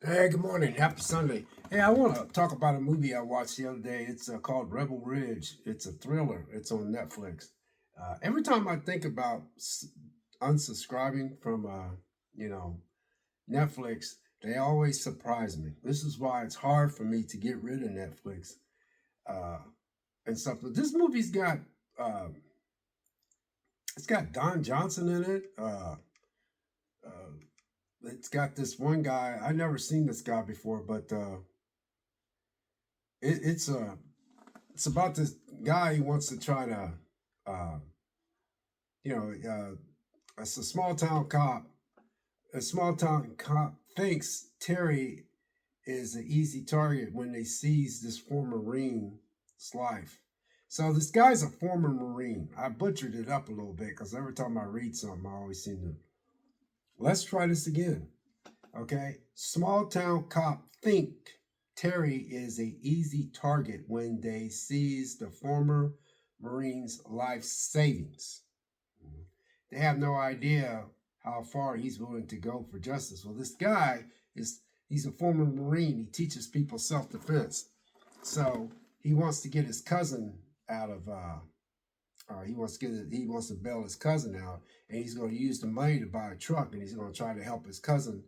Hey, good morning. Happy Sunday. Hey, I want to talk about a movie I watched the other day. It's called Rebel Ridge. It's a thriller. It's on Netflix. Every time I think about unsubscribing from, you know, Netflix, they always surprise me. This is why it's hard for me to get rid of Netflix uh, and stuff. But this movie's got, uh, it's got Don Johnson in it. Uh, it's got this one guy. I never seen this guy before, but it's it's about this guy who wants to try to, uh, you know, it's a small town cop. A small town cop thinks Terry is an easy target when they seize this former Marine's life. So this guy's a former Marine. I butchered it up a little bit because every time I read something, I always seem to. Let's try this again. Okay, small town cop think Terry is a easy target when they seize the former Marine's life savings. They have no idea how far he's willing to go for justice. Well, this guy is he's a former Marine. He teaches people self-defense. So he wants to get his cousin out of he wants to bail his cousin out, and he's going to use the money to buy a truck, and he's going to try to help his cousin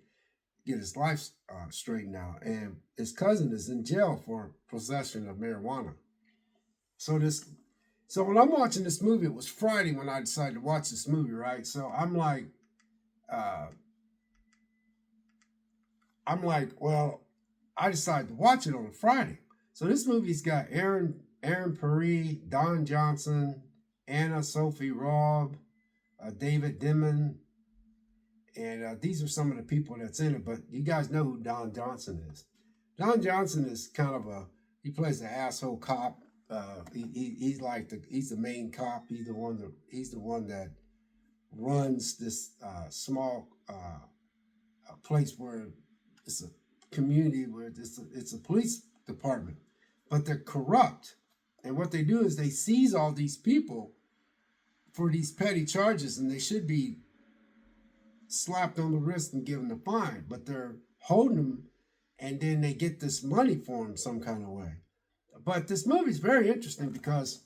get his life straightened out. And his cousin is in jail for possession of marijuana. So this, so when I'm watching this movie, it was Friday when I decided to watch this movie, right? So uh, well, I decided to watch it on a Friday. So this movie's got Aaron Paris, Don Johnson, Anna Sophie Robb, David Dimon, and these are some of the people that's in it. But you guys know who Don Johnson is. Don Johnson is kind of he plays the asshole cop. He's like he's the main cop. He's the one that runs this small place where it's a community where it's a police department, but they're corrupt. And what they do is they seize all these people for these petty charges, and they should be slapped on the wrist and given a fine, but they're holding them, and then they get this money for them some kind of way. But this movie is very interesting because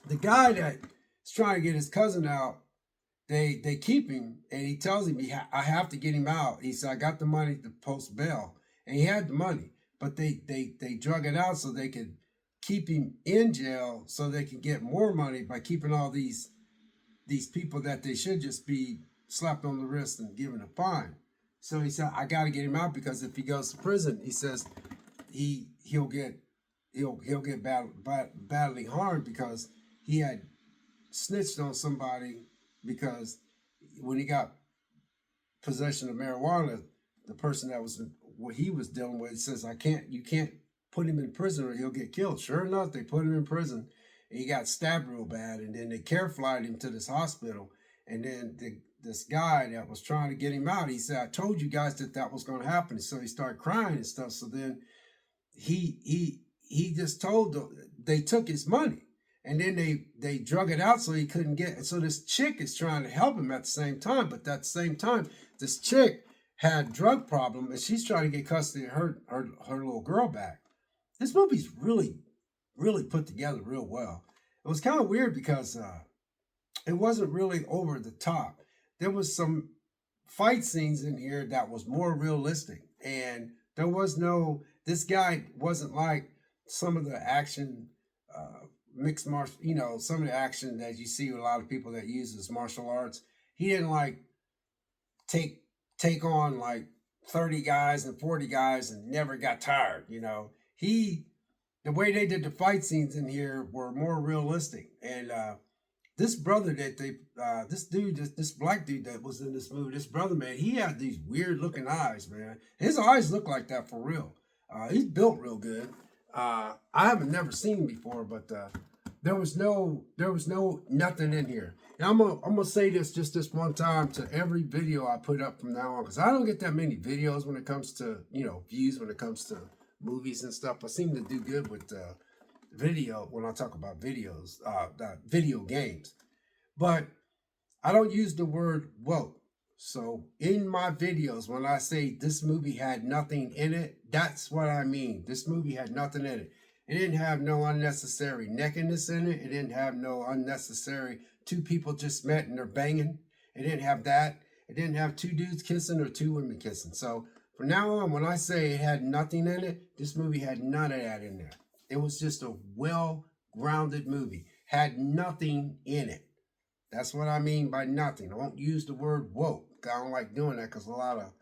the guy that's trying to get his cousin out, they keep him, and he tells him I have to get him out. He said I got the money to post bail, and he had the money, but they drug it out so they could keep him in jail so they can get more money by keeping all these people that they should just be slapped on the wrist and given a fine. So he said, I got to get him out because if he goes to prison, he says he'll get badly harmed because he had snitched on somebody because when he got possession of marijuana, the person that was what he was dealing with says, you can't put him in prison or he'll get killed. Sure enough, they put him in prison. And he got stabbed real bad, and then they care flighted him to this hospital. And then this guy that was trying to get him out, he said, I told you guys that was going to happen. So he started crying and stuff. So then he just told them they took his money, and then they drug it out so he couldn't get. And so this chick is trying to help him at the same time, but at the same time, this chick had drug problem, and she's trying to get custody of her little girl back. This movie's really put together real well. It was kind of weird because it wasn't really over the top. There was some fight scenes in here that was more realistic, and there was no. This guy wasn't like some of the action, mixed martial. Some of the action that you see with a lot of people that uses martial arts. He didn't like take take on like 30 guys and 40 guys and never got tired. He the way they did the fight scenes in here were more realistic. And this brother that this black dude that was in this movie, this brother, man, he had these weird looking eyes, man. His eyes look like that for real. He's built real good. I haven't never seen him before, but there was no nothing in here. And I'm gonna say this just this one time to every video I put up from now on, because I don't get that many videos when it comes to views when it comes to movies and stuff. I seem to do good with video when I talk about video games, but I don't use the word woke. So in my videos, when I say this movie had nothing in it, that's what I mean. This movie had nothing in it. It didn't have no unnecessary nakedness in it. It didn't have no unnecessary two people just met and they're banging. It didn't have that. It didn't have two dudes kissing or two women kissing. So from now on, when I say it had nothing in it, this movie had none of that in there. It was just a well-grounded movie. Had nothing in it. That's what I mean by nothing. I won't use the word woke. I don't like doing that because a lot of,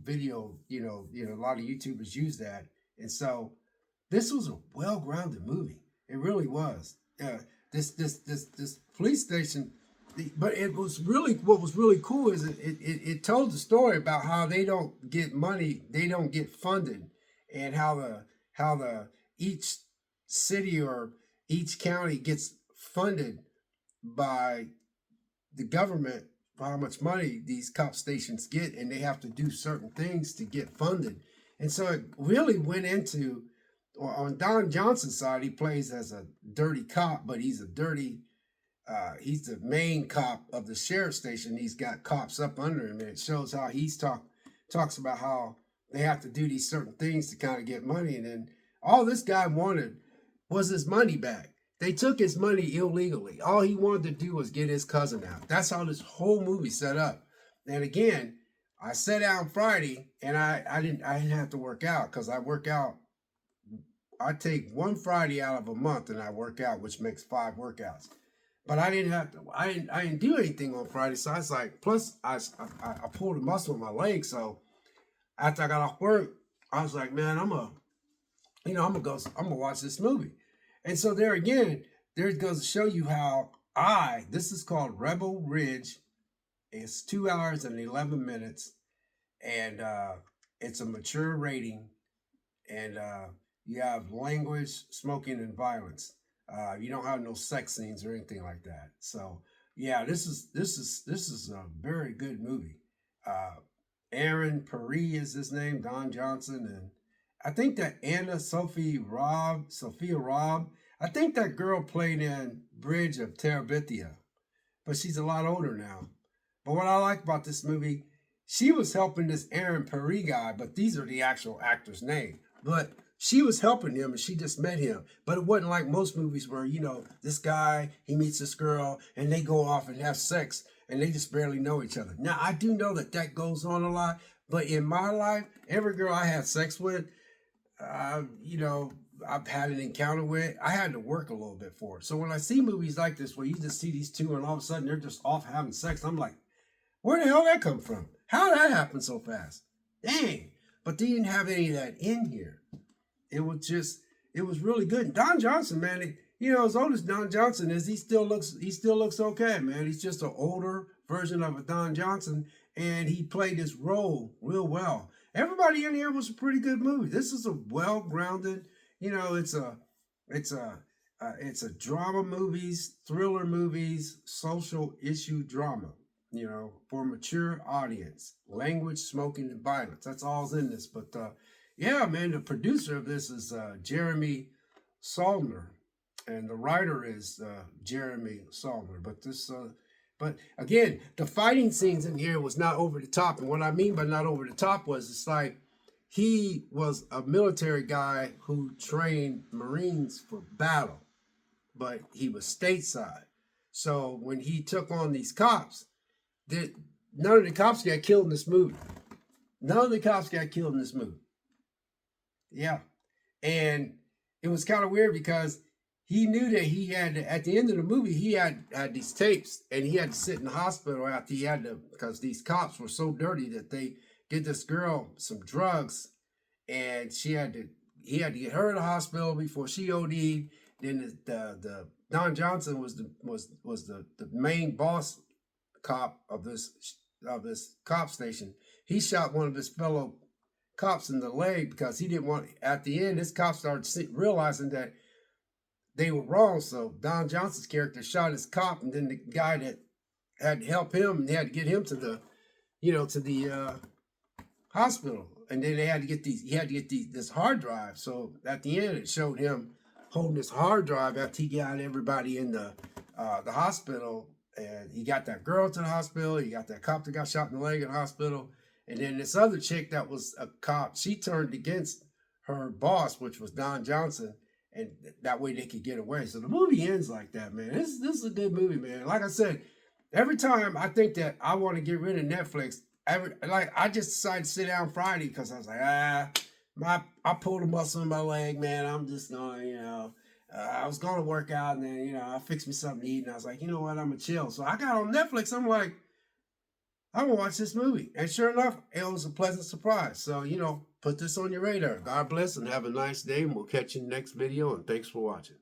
video, a lot of YouTubers use that. And so this was a well-grounded movie. It really was. This police station, but it was really, what was really cool is it told the story about how they don't get money, they don't get funded, and how the each city or each county gets funded by the government for how much money these cop stations get, and they have to do certain things to get funded. And so it really went into, or on Don Johnson's side, he plays as a dirty cop, but he's a dirty, he's the main cop of the sheriff station. He's got cops up under him, and it shows how talks about how they have to do these certain things to kind of get money. And then all this guy wanted was his money back. They took his money illegally. All he wanted to do was get his cousin out. That's how this whole movie set up. And again, I sat out on Friday, and I didn't have to work out because I work out. I take one Friday out of a month and I work out, which makes 5 workouts. But I didn't have to. I didn't do anything on Friday, so I was like. Plus, I pulled a muscle in my leg, so after I got off work, I was like, man, I'm gonna watch this movie. And so there again, there it goes to show you how this is called Rebel Ridge. It's 2 hours and 11 minutes, and it's a mature rating, and you have language, smoking, and violence. You don't have no sex scenes or anything like that. So yeah, this is a very good movie. Uh, Aaron Paris is his name, Don Johnson, and I think that Sophia Robb, I think that girl played in Bridge of Terabithia, but she's a lot older now. But what I like about this movie, she was helping this Aaron Paris guy, but these are the actual actors' name. But she was helping him and she just met him. But it wasn't like most movies where, this guy, he meets this girl and they go off and have sex and they just barely know each other. Now, I do know that goes on a lot, but in my life, every girl I had sex with, I've had an encounter with, I had to work a little bit for it. So when I see movies like this where you just see these two and all of a sudden they're just off having sex, I'm like, where the hell that come from? How did that happen so fast? Dang. But they didn't have any of that in here. It was really good. And Don Johnson, man, as old as Don Johnson is, he still looks okay, man. He's just an older version of a Don Johnson, and he played his role real well. Everybody in here was a pretty good movie. This is a well-grounded, it's a drama movies, thriller movies, social issue drama, for a mature audience. Language, smoking, and violence. That's all's in this. But yeah, man, the producer of this is Jeremy Saulnier, and the writer is Jeremy Saulnier. But again, the fighting scenes in here was not over the top. And what I mean by not over the top was it's like he was a military guy who trained Marines for battle, but he was stateside. So when he took on these cops, none of the cops got killed in this movie. None of the cops got killed in this movie. Yeah. And it was kind of weird because he knew that he had to, at the end of the movie, he had these tapes and he had to sit in the hospital after he had to, because these cops were so dirty that they get this girl some drugs and he had to get her to the hospital before she OD'd. Then the Don Johnson was the main boss cop of this cop station. He shot one of his fellow cops in the leg because he didn't want. At the end, this cop started realizing that they were wrong. So Don Johnson's character shot his cop, and then the guy that had to help him, they had to get him to the hospital, and then they had to get these. He had to get this hard drive. So at the end, it showed him holding this hard drive after he got everybody in the hospital, And you got that girl to the hospital. You got that cop that got shot in the leg in the hospital. And then this other chick that was a cop, she turned against her boss, which was Don Johnson, and that way they could get away. So the movie ends like that, man. This is a good movie, man. Like I said, every time I think that I want to get rid of Netflix, I just decided to sit down Friday because I was like, I pulled a muscle in my leg, man. I'm just gonna, I was gonna work out, and then I fixed me something to eat, and I was like, you know what, I'm gonna chill. So I got on Netflix. I'm like, I'm gonna watch this movie, and sure enough, it was a pleasant surprise. So put this on your radar. God bless and have a nice day, and we'll catch you in the next video. And thanks for watching.